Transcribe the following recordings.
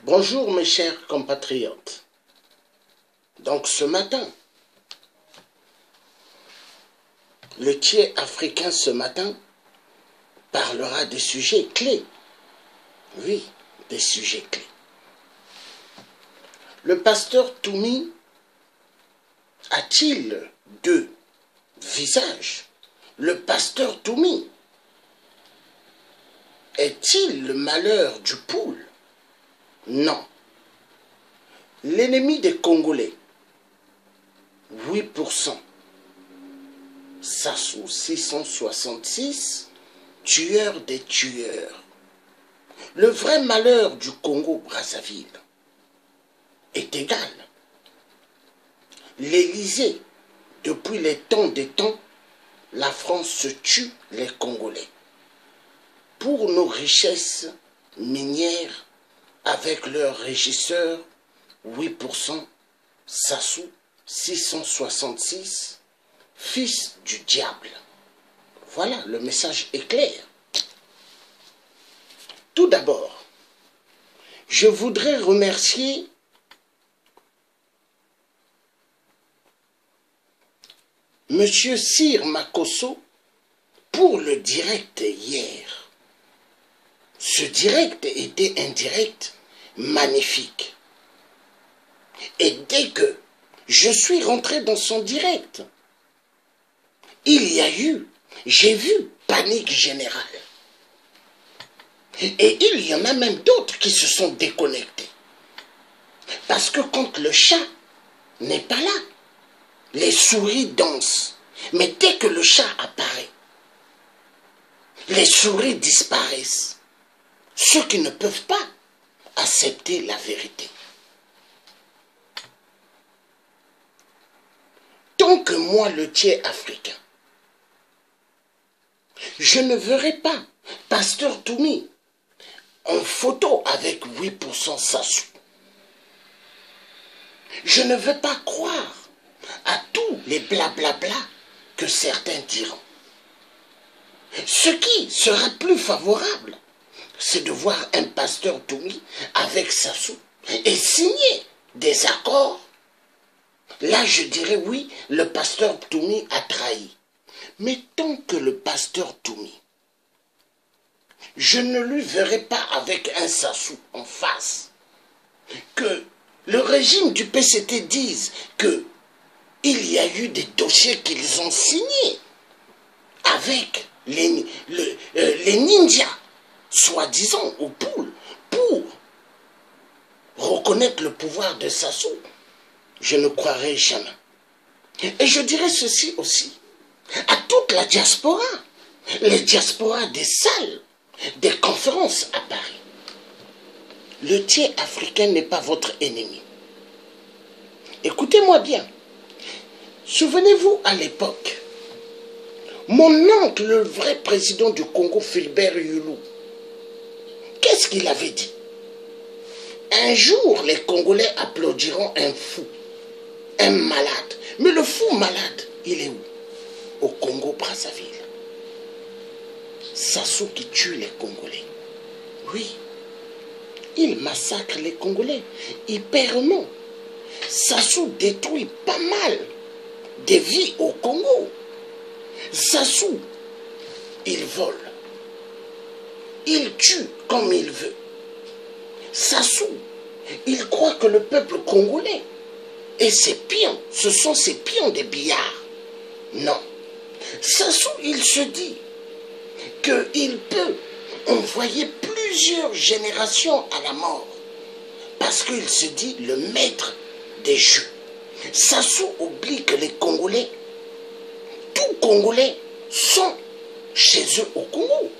Bonjour mes chers compatriotes. Donc ce matin, le tiers africain ce matin parlera des sujets clés. Oui, des sujets clés. Le pasteur Toumi a-t-il deux visages? Le pasteur Toumi est-il le malheur du poule? Non. L'ennemi des Congolais, 8%. Sassou 666, tueur des tueurs. Le vrai malheur du Congo-Brazzaville est égal. L'Élysée, depuis les temps des temps, la France se tue les Congolais. Pour nos richesses minières, avec leurs régisseurs, 8%, Sassou 666, fils du diable. Voilà, le message est clair. Tout d'abord, je voudrais remercier Monsieur Sir Makosso pour le direct hier. Ce direct était un direct magnifique. Et dès que je suis rentré dans son direct, il y a eu, j'ai vu, panique générale. Et il y en a même d'autres qui se sont déconnectés. Parce que quand le chat n'est pas là, les souris dansent. Mais dès que le chat apparaît, les souris disparaissent. Ceux qui ne peuvent pas accepter la vérité. Tant que moi, le tiers africain, je ne verrai pas pasteur Toumi en photo avec 8% Sassou. Je ne veux pas croire à tous les blablabla que certains diront. Ce qui sera plus favorable, c'est de voir un pasteur Toumi avec Sassou et signer des accords. Là, je dirais oui, le pasteur Toumi a trahi. Mais tant que le pasteur Toumi, je ne lui verrai pas avec un Sassou en face, que le régime du PCT dise que il y a eu des dossiers qu'ils ont signés avec les ninjas, soi-disant aux poules, pour reconnaître le pouvoir de Sassou, je ne croirai jamais. Et je dirais ceci aussi à toute la diaspora, les diasporas des salles, des conférences à Paris. Le tiers africain n'est pas votre ennemi. Écoutez-moi bien. Souvenez-vous à l'époque, mon oncle, le vrai président du Congo, Philbert Yulou, qu'est-ce qu'il avait dit? Un jour, les Congolais applaudiront un fou, un malade. Mais le fou malade, il est où? Au Congo-Brazzaville. Sassou qui tue les Congolais. Oui, il massacre les Congolais. Hyperement. Sassou détruit pas mal des vies au Congo. Sassou, il vole. Il tue comme il veut. Sassou, il croit que le peuple congolais et ses pions, ce sont ses pions des billards. Non. Sassou, il se dit qu'il peut envoyer plusieurs générations à la mort. Parce qu'il se dit le maître des jeux. Sassou oublie que les Congolais, tous Congolais, sont chez eux au Congo.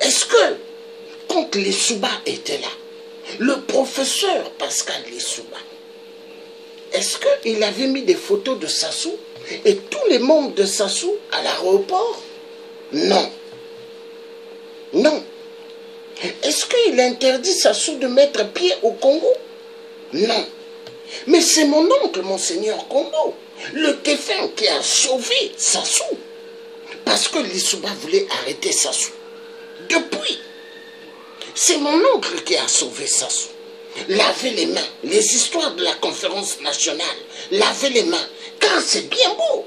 Est-ce que, quand les Souba étaient là, le professeur Pascal Lissouba, est-ce qu'il avait mis des photos de Sassou et tous les membres de Sassou à l'aéroport? Non. Non. Est-ce qu'il interdit Sassou de mettre pied au Congo? Non. Mais c'est mon oncle, Monseigneur Combo, le défunt qui a sauvé Sassou. Parce que Lissouba voulait arrêter Sassou. Depuis, c'est mon oncle qui a sauvé Sassou. Lavez les mains. Les histoires de la conférence nationale. Lavez les mains. Car c'est bien beau.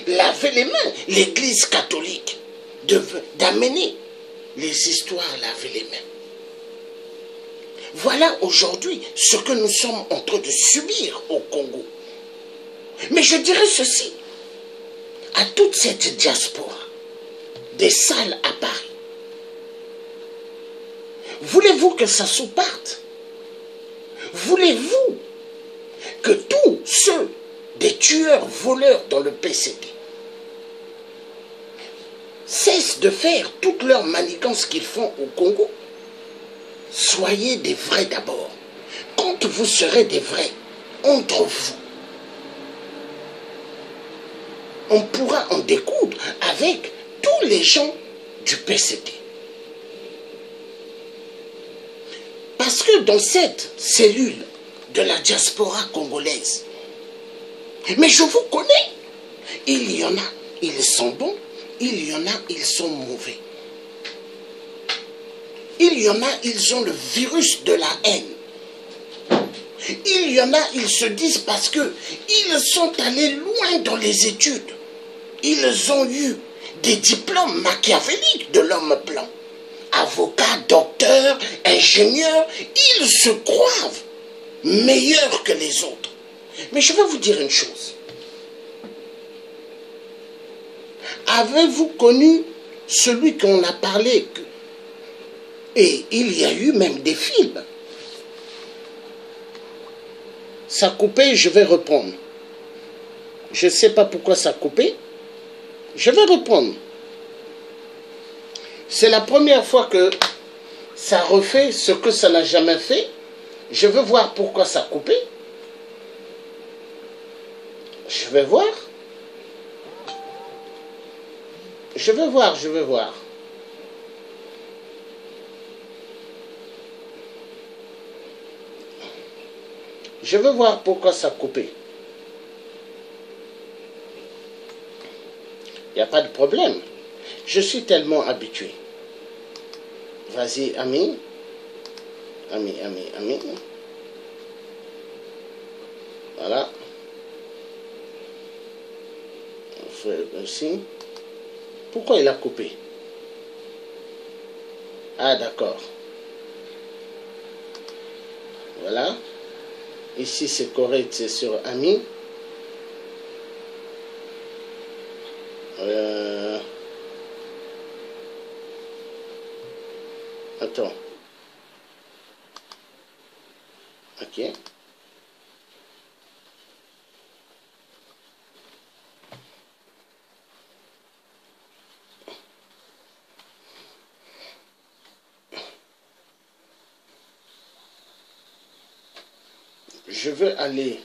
Lavez les mains. L'église catholique. D'amener les histoires, laver les mains. Voilà aujourd'hui ce que nous sommes en train de subir au Congo. Mais je dirais ceci à toute cette diaspora des salles à Paris. Voulez-vous que ça se parte? Voulez-vous que tous ceux des tueurs voleurs dans le PCD cessent de faire toutes leurs manigances qu'ils font au Congo? Soyez des vrais d'abord. Quand vous serez des vrais, entre vous, on pourra en découdre avec tous les gens du PCD. Parce que dans cette cellule de la diaspora congolaise, mais je vous connais, il y en a, ils sont bons, il y en a, ils sont mauvais. Il y en a, ils ont le virus de la haine. Il y en a, ils se disent parce qu'ils sont allés loin dans les études. Ils ont eu des diplômes machiavéliques de l'homme blanc. Avocats, docteurs, ingénieurs, ils se croient meilleurs que les autres. Mais je vais vous dire une chose. Avez-vous connu celui qu'on a parlé? Et il y a eu même des films. Ça a coupé, je vais reprendre. Je ne sais pas pourquoi ça a coupé. Je vais reprendre. C'est la première fois que ça refait ce que ça n'a jamais fait. Je veux voir pourquoi ça a coupé. Je vais voir. Je vais voir, je vais voir. Je veux voir pourquoi ça a coupé. Il n'y a pas de problème. Je suis tellement habitué. Vas-y, ami. Ami. Voilà. On fait ainsi. Pourquoi il a coupé? Ah, d'accord. Voilà. Ici, c'est correct, c'est sur ami. Attends. Ok. Je veux aller